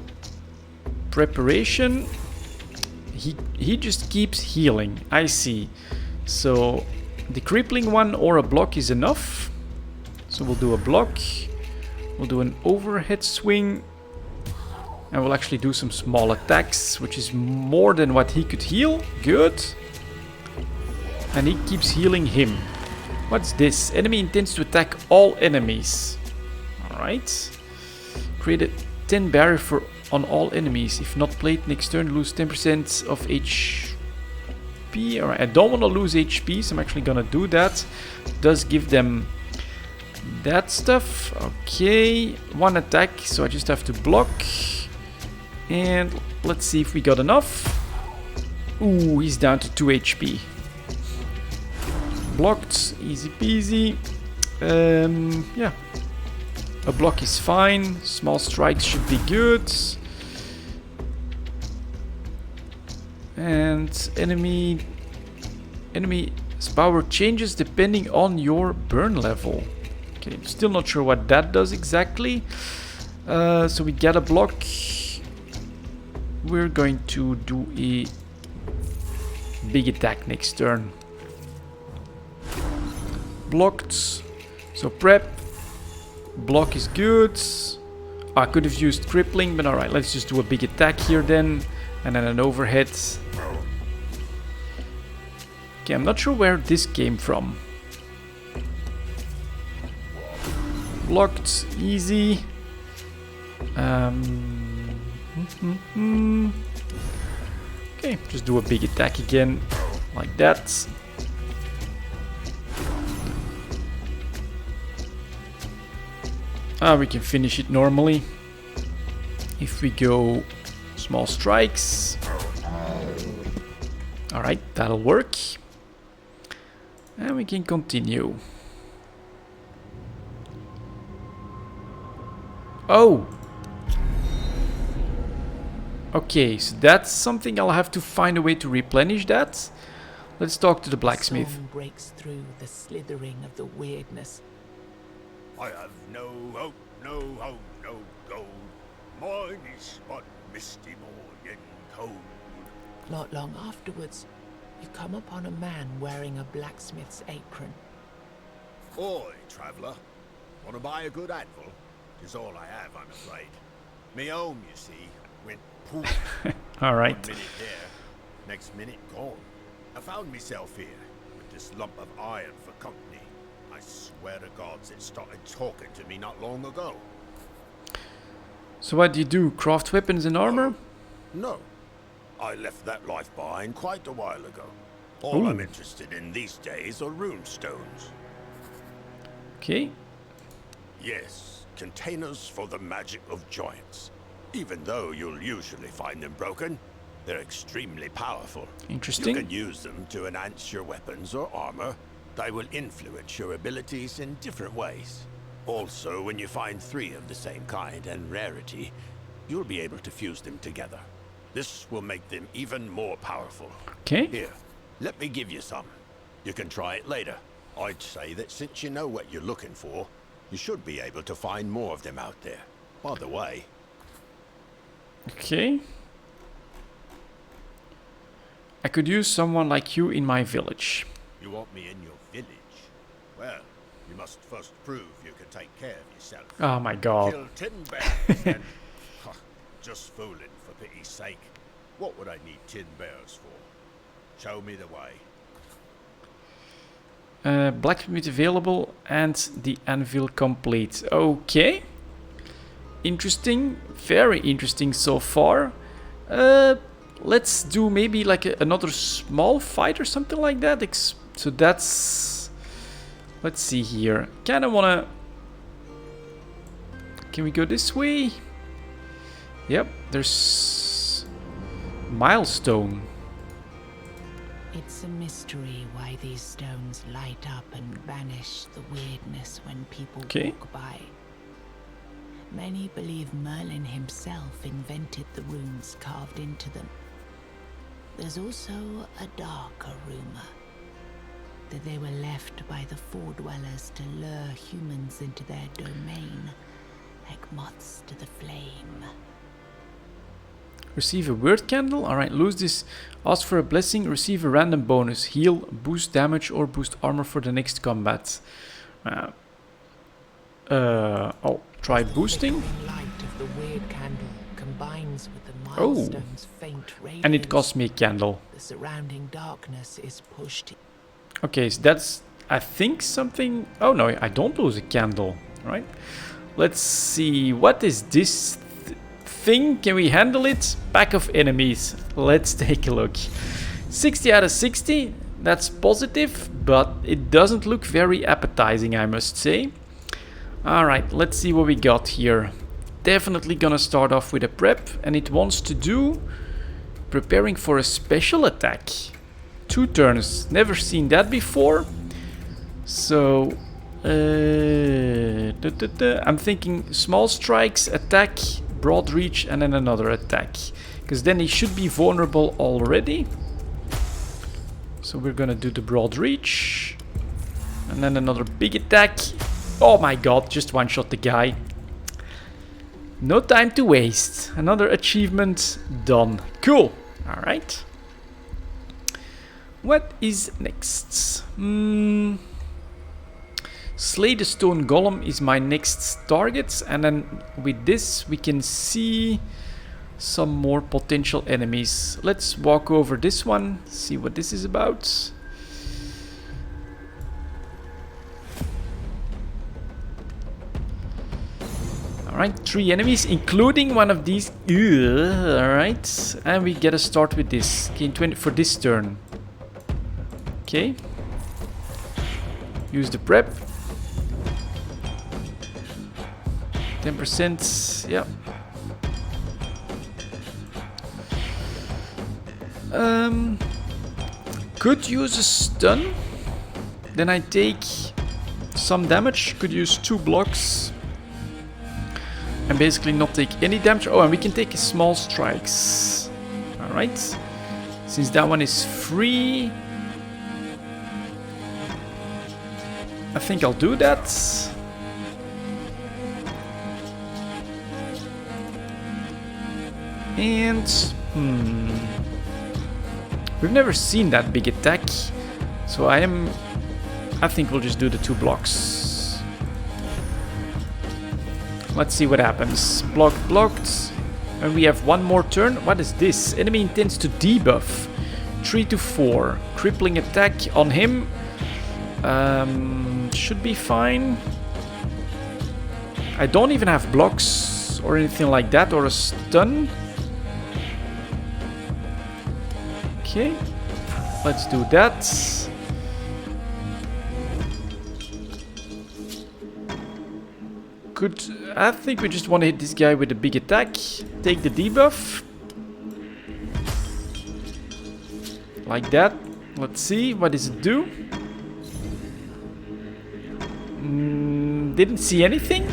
preparation. He just keeps healing, I see. So, the crippling one or a block is enough. So we'll do a block. We'll do an overhead swing. And we'll actually do some small attacks, which is more than what he could heal. Good. And he keeps healing him. What's this? Enemy intends to attack all enemies. Alright. Create a 10 barrier for on all enemies. If not played next turn, lose 10% of HP. Alright, I don't want to lose HP, so I'm actually gonna do that. It does give them that stuff. Okay. One attack, so I just have to block. And let's see if we got enough. Ooh, he's down to 2 HP. Blocked, easy peasy. Yeah. A block is fine. Small strikes should be good. And enemy's power changes depending on your burn level. Okay, I'm still not sure what that does exactly. So we get a block. We're going to do a big attack next turn. Blocked. So prep. Block is good. I could have used crippling, but alright, let's just do a big attack here then. And then an overhead. Okay, I'm not sure where this came from. Blocked, easy. Okay, just do a big attack again, like that. We can finish it normally. If we go small strikes. Alright, that'll work. And we can continue. Oh! Okay, so that's something I'll have to find a way to replenish that. Let's talk to the blacksmith. Song breaks through the slithering of the weirdness. I have no hope, no hope, no gold. Mine is but misty morn and cold. Not long afterwards, you come upon a man wearing a blacksmith's apron. Oi, traveller. Want to buy a good anvil? 'Tis all I have, I'm afraid. Me home, you see, went poof. Alright. 1 minute there, next minute gone. I found myself here, with this lump of iron for company. I I swear to gods it started talking to me not long ago. So what do you do? Craft weapons and armor? No. I left that life behind quite a while ago. All I'm Ooh. interested in these days are Rune Stones. Okay. Yes, containers for the magic of giants. Even though you'll usually find them broken, they're extremely powerful. Interesting. You can use them to enhance your weapons or armor. They will influence your abilities in different ways. Also, when you find 3 of the same kind and rarity, you'll be able to fuse them together. This will make them even more powerful. Okay. Here, let me give you some. You can try it later. I'd say that since you know what you're looking for, you should be able to find more of them out there. By the way, Okay. I could use someone like you in my village. you want me in your village? Well, you must first prove you can take care of yourself. Oh my god. Kill 10 bears and... Huh, just fooling, for pity's sake. What would I need 10 bears for? Show me the way. Blacksmith available and the anvil complete. Okay. Interesting. Very interesting so far. Let's do maybe like another small fight or something like that. So that's... Let's see here. Kind of want to... Can we go this way? Yep, there's... Milestone. It's a mystery why these stones light up and banish the weirdness when people Okay. walk by. Many believe Merlin himself invented the runes carved into them. There's also a darker rumor that they were left by the Fore-dwellers to lure humans into their domain, like moths to the flame. Receive a word candle. Alright, lose this. Ask for a blessing. Receive a random bonus. Heal, boost damage, or boost armor for the next combat. Oh, try boosting. The flickering light of the weird candle combines with the Oh. milestone's faint radiance. And it costs me a candle. The surrounding darkness is pushed. Okay, so that's, I think, something... Oh no, I don't lose a candle. Right? Let's see. What is this thing? Can we handle it? Pack of enemies. Let's take a look. 60 out of 60. That's positive, but it doesn't look very appetizing, I must say. Alright, let's see what we got here. Definitely gonna start off with a prep, and it wants to do preparing for a special attack. 2 turns, never seen that before. So I'm thinking small strikes, attack, broad reach, and then another attack, because then he should be vulnerable already. So we're gonna do the broad reach, and then another big attack. Oh my god, just one shot the guy. No time to waste. Another achievement done. Cool. Alright. What is next? Slay the stone golem is my next target. And then with this we can see some more potential enemies. Let's walk over this one. See what this is about. Alright, 3 enemies, including one of these. Alright, and we gotta start with this. Gain 20 for this turn. Okay. Use the prep. 10%, yeah. Could use a stun. Then I take some damage. Could use 2 blocks. And basically not take any damage. Oh, and we can take small strikes. Alright. Since that one is free, I think I'll do that. And we've never seen that big attack, so I think we'll just do the 2 blocks. Let's see what happens. Blocked. And we have 1 more turn. What is this? Enemy intends to debuff. 3 to 4. Crippling attack on him. should be fine. I don't even have blocks or anything like that, or a stun. Okay, let's do that. Good. I think we just want to hit this guy with a big attack. Take the debuff. Like that. Let's see, what does it do? Didn't see anything.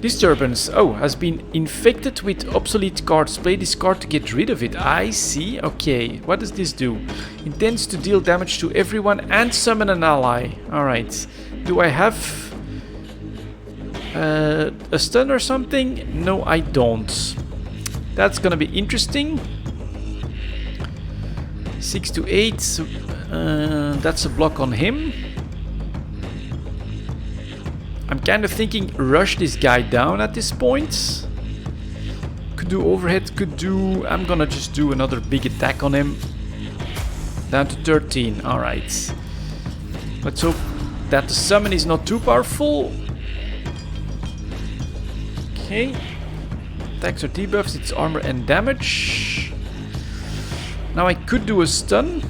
Disturbance. Oh, has been infected with obsolete cards. Play this card to get rid of it. I see. Okay, what does this do? Intends to deal damage to everyone and summon an ally. Alright. Do I have a stun or something? No, I don't. That's gonna be interesting. 6 to 8. So, that's a block on him. I'm kind of thinking rush this guy down at this point. Could do overhead, could do... I'm gonna just do another big attack on him. Down to 13, alright. Let's hope that the summon is not too powerful. Okay. Attacks or debuffs, it's armor and damage. Now I could do a stun,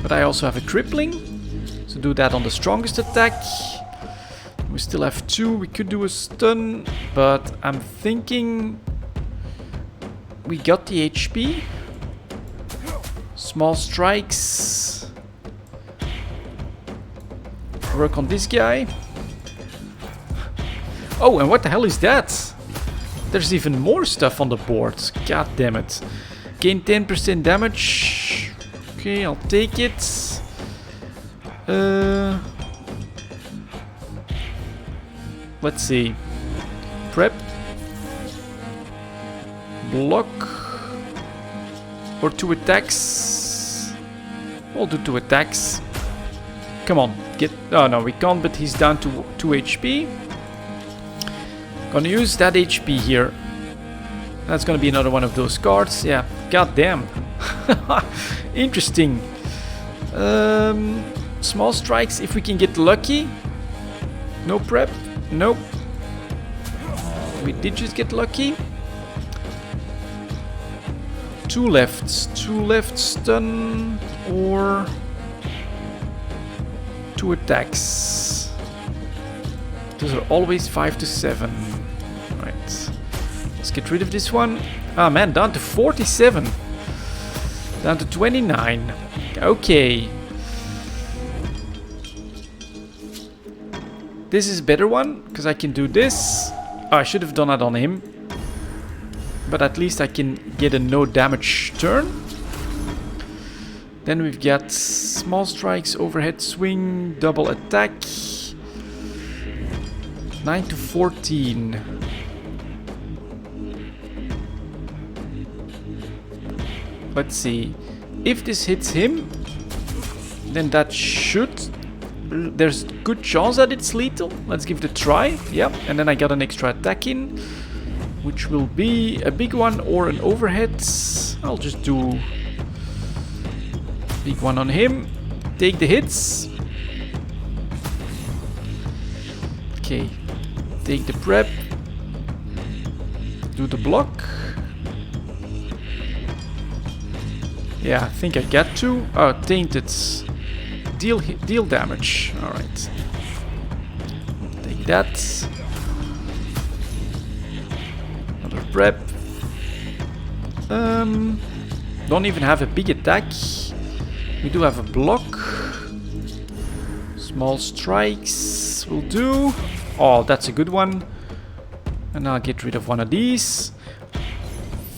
but I also have a crippling. So do that on the strongest attack. We still have 2. We could do a stun, but I'm thinking we got the HP. Small strikes. Work on this guy. Oh, and what the hell is that? There's even more stuff on the board. God damn it. Gain 10% damage. Okay, I'll take it. Let's see. Prep. Block. Or 2 attacks. We'll do 2 attacks. Come on, get... Oh no, we can't, but he's down to 2 HP. Gonna use that HP here. That's gonna be another one of those cards. Yeah, goddamn. Interesting. Small strikes, if we can get lucky. No prep. Nope. We did just get lucky. 2 left. 2 left, stun, or 2 attacks. Those are always 5 to 7. Right. Let's get rid of this one. Ah man, down to 47. Down to 29. Okay. This is a better one, because I can do this. Oh, I should have done that on him. But at least I can get a no damage turn. Then we've got small strikes, overhead swing, double attack. 9 to 14. Let's see. If this hits him, then that should... There's good chance that it's lethal. Let's give it a try. Yep, and then I got an extra attack in, which will be a big one or an overhead. I'll just do big one on him. Take the hits. Okay, take the prep. Do the block. Yeah, I think I get to. Oh, tainted. Deal damage. All right. Take that. Another prep. Don't even have a big attack. We do have a block. Small strikes will do. Oh, that's a good one. And I'll get rid of one of these.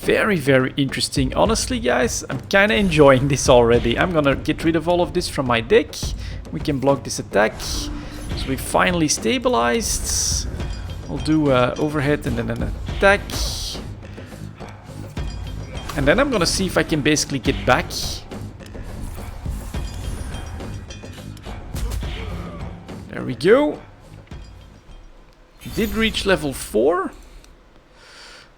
Very, very interesting. Honestly, guys, I'm kind of enjoying this already. I'm gonna get rid of all of this from my deck. We can block this attack. So we finally stabilized. I'll do overhead and then an attack. And then I'm gonna see if I can basically get back. There we go. Did reach level 4.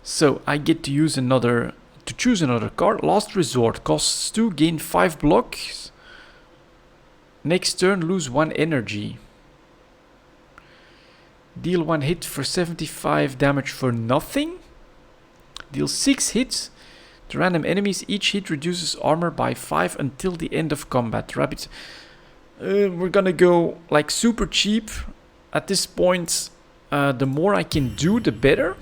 So I get to use to choose another card. Last Resort costs 2, gain 5 blocks. Next turn, lose 1 energy. Deal 1 hit for 75 damage for nothing. Deal 6 hits to random enemies. Each hit reduces armor by 5 until the end of combat. Rabbit. We're gonna go like super cheap. At this point, the more I can do, the better.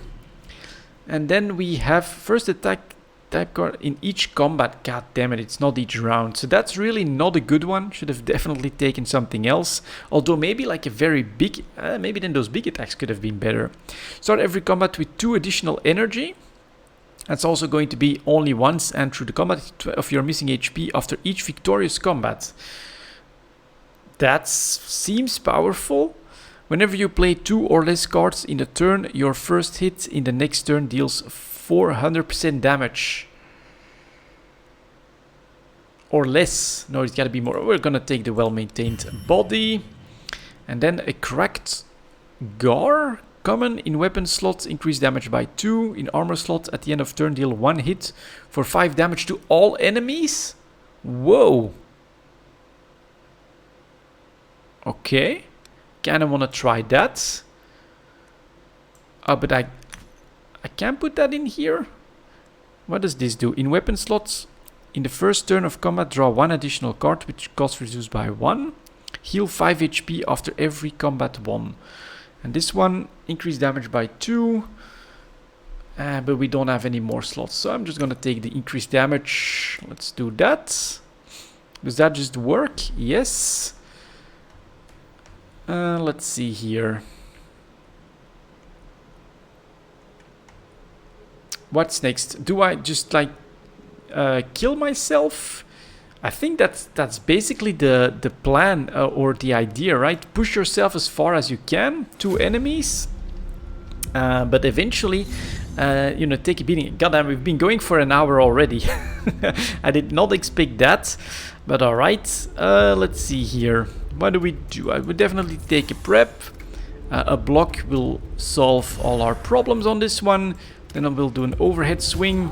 And then we have first attack type card in each combat. God damn it, it's not each round. So that's really not a good one. Should have definitely taken something else. Although maybe like a very big, maybe then those big attacks could have been better. Start every combat with 2 additional energy. That's also going to be only once and through the combat of your missing HP after each victorious combat. That seems powerful. Whenever you play 2 or less cards in a turn, your first hit in the next turn deals 400% damage. Or less. No, it's gotta be more. We're gonna take the well-maintained body. And then a cracked Gar. Common in weapon slots, increase damage by 2. In armor slots, at the end of turn, deal 1 hit for 5 damage to all enemies. Whoa. Okay. Kinda wanna try that. Oh, but I can't put that in here. What does this do? In weapon slots, in the first turn of combat, draw 1 additional card, which cost reduced by 1. Heal 5 HP after every combat 1. And this one, increase damage by 2. But we don't have any more slots. So I'm just gonna take the increased damage. Let's do that. Does that just work? Yes. Let's see here. What's next? Do I just like kill myself? I think that's basically the plan or the idea, right? Push yourself as far as you can to enemies, but eventually, you know, take a beating. Goddamn, we've been going for an hour already. I did not expect that, but all right. Let's see here. What do we do? I would definitely take a prep. A block will solve all our problems on this one. Then I will do an overhead swing,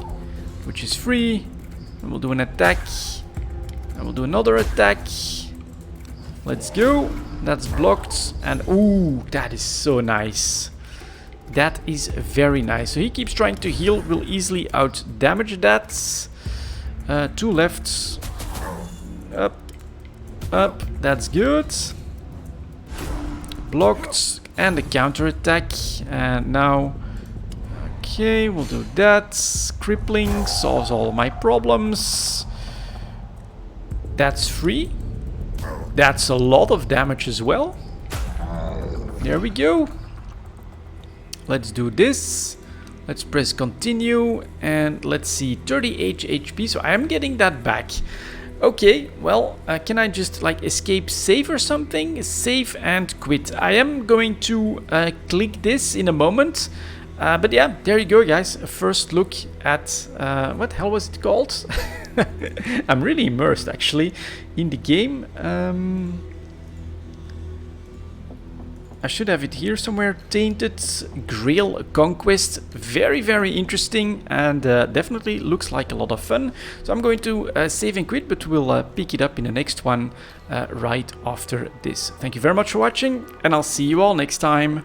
which is free. And we'll do an attack. And we'll do another attack. Let's go. That's blocked. And ooh, that is so nice. That is very nice. So he keeps trying to heal. Will easily out damage that. 2 left. Up. Up. That's good. Blocked. And a counter attack. And now. Okay, we'll do that. Crippling solves all my problems. That's free. That's a lot of damage as well. There we go. Let's do this. Let's press continue. And let's see, 38 HP. So I am getting that back. Okay, well, can I just like escape save or something? Save and quit. I am going to click this in a moment. But yeah, there you go, guys. A first look at what the hell was it called? I'm really immersed actually in the game. I should have it here somewhere. Tainted Grail Conquest. Very, very interesting and definitely looks like a lot of fun. So I'm going to save and quit, but we'll pick it up in the next one right after this. Thank you very much for watching, and I'll see you all next time.